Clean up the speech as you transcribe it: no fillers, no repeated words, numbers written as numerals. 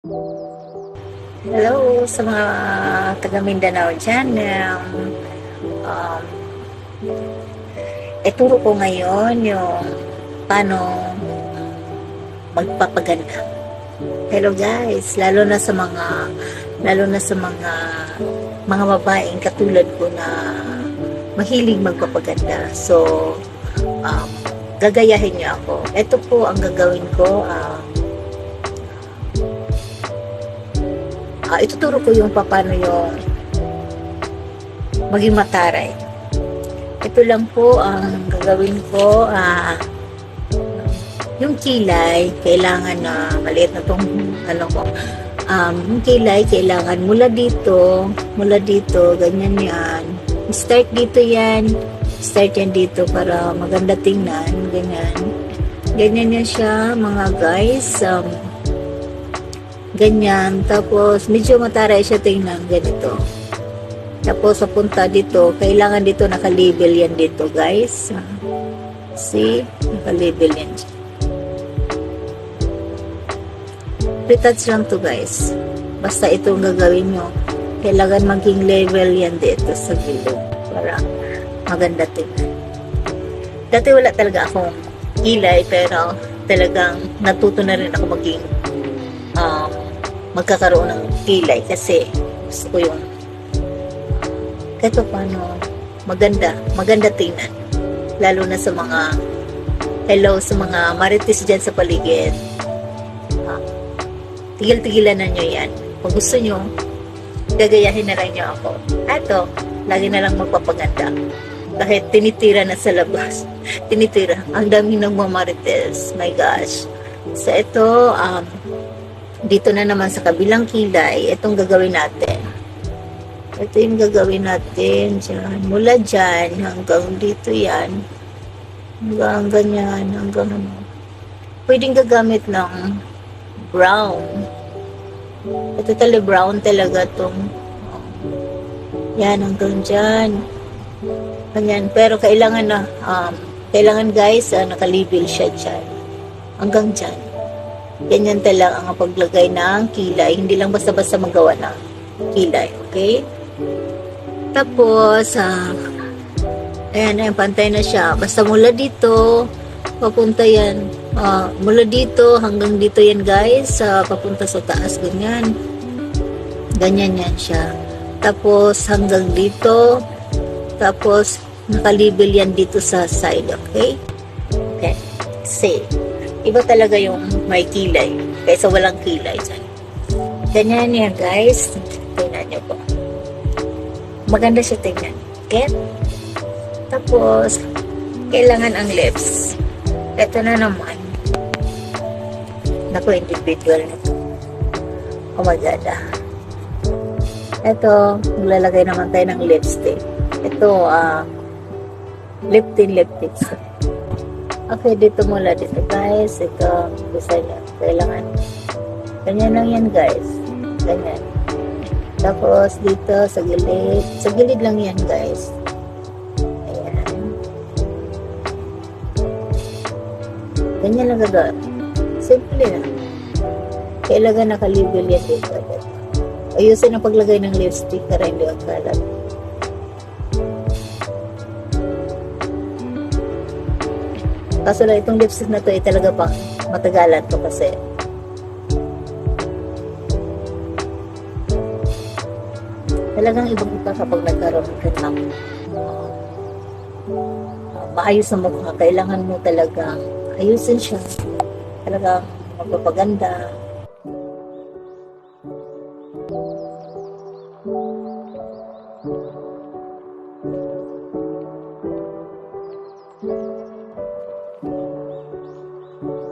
Hello sa mga taga Mindanao dyan. Um, Ituro ko ngayon yung paano magpapaganda. Hello guys, lalo na sa mga babaeng katulad ko na mahilig magpapaganda. So, um, gagayahin niyo ako. Ito po ang gagawin ko. Ituturo ko yung paano yung maging mataray. Ito lang po ang gagawin ko. Yung kilay, kailangan na maliit na tong ano ko. Yung kilay, kailangan mula dito, ganyan yan. Start dito yan. Start yan dito para maganda tingnan. Ganyan. Ganyan yan siya, mga guys. Ganyan. Tapos, medyo mataray siya tingnan. Ganito. Tapos, papunta dito. Kailangan dito nakalabel yan dito, guys. See? Nakalabel yan siya. Retouch lang to, guys. Basta itong gagawin nyo. Kailangan maging level yan dito sa gilid. Para maganda tingnan. Dati wala talaga akong kilay, pero talagang natuto na rin ako maging magkakaroon ng kilay kasi gusto ko yung kahit paano maganda tingnan, lalo na sa mga sa mga marites dyan sa paligid. Tigil-tigilan na nyo yan. Kung gusto nyo, gagayahin na lang nyo ako. Eto, lagi na lang magpapaganda kahit tinitira na sa labas. Tinitira, ang daming nagmamarites, my gosh. So ito, dito na naman sa kabilang kilay, itong gagawin natin. Ito yung gagawin natin dyan. Mula dyan hanggang dito yan. Hanggang ganyan, hanggang ano. Pwedeng gagamit ng brown. Ito talaga brown talaga itong yan, hanggang dyan. Ganyan. Pero kailangan na, kailangan guys, nakalabel siya dyan. Hanggang dyan. Ganyan talaga ang paglagay ng kilay. Hindi lang basta-basta magawa ng kilay. Okay? Tapos, ayan, pantay na siya. Basta mula dito, papunta yan. Mula dito, hanggang dito yan guys. Papunta sa taas. Ganyan. Ganyan yan siya. Tapos, hanggang dito. Tapos, nakalabel yan dito sa side. Okay? Okay. Say. Iba talaga yung may kilay kaysa walang kilay dyan. Ganyan yan guys. Tingnan nyo po. Maganda siya tingnan. Okay? Tapos, kailangan ang lips. Ito na naman. Naku, individual nito. Oh my God. Ito, maglalagay naman tayo ng lipstick. Ito, lip tint. Okay, dito mula dito guys. Ito, gusto nyo. Kailangan. Ganyan lang yan guys. Ganyan. Tapos dito sa gilid. Sa gilid lang yan guys. Ayan. Ganyan lang gagawin. Simple na. Kailangan nakalabel yan dito. Ayusin ang paglagay ng lipstick para hindi ang kalat. Kaso lang itong lipstick na to ay talaga pang matagalan to kasi talagang ibang iba kapag nagkaroon ka ng maayos na mukha. Kailangan mo talaga ayusin siya. Talagang magpapaganda.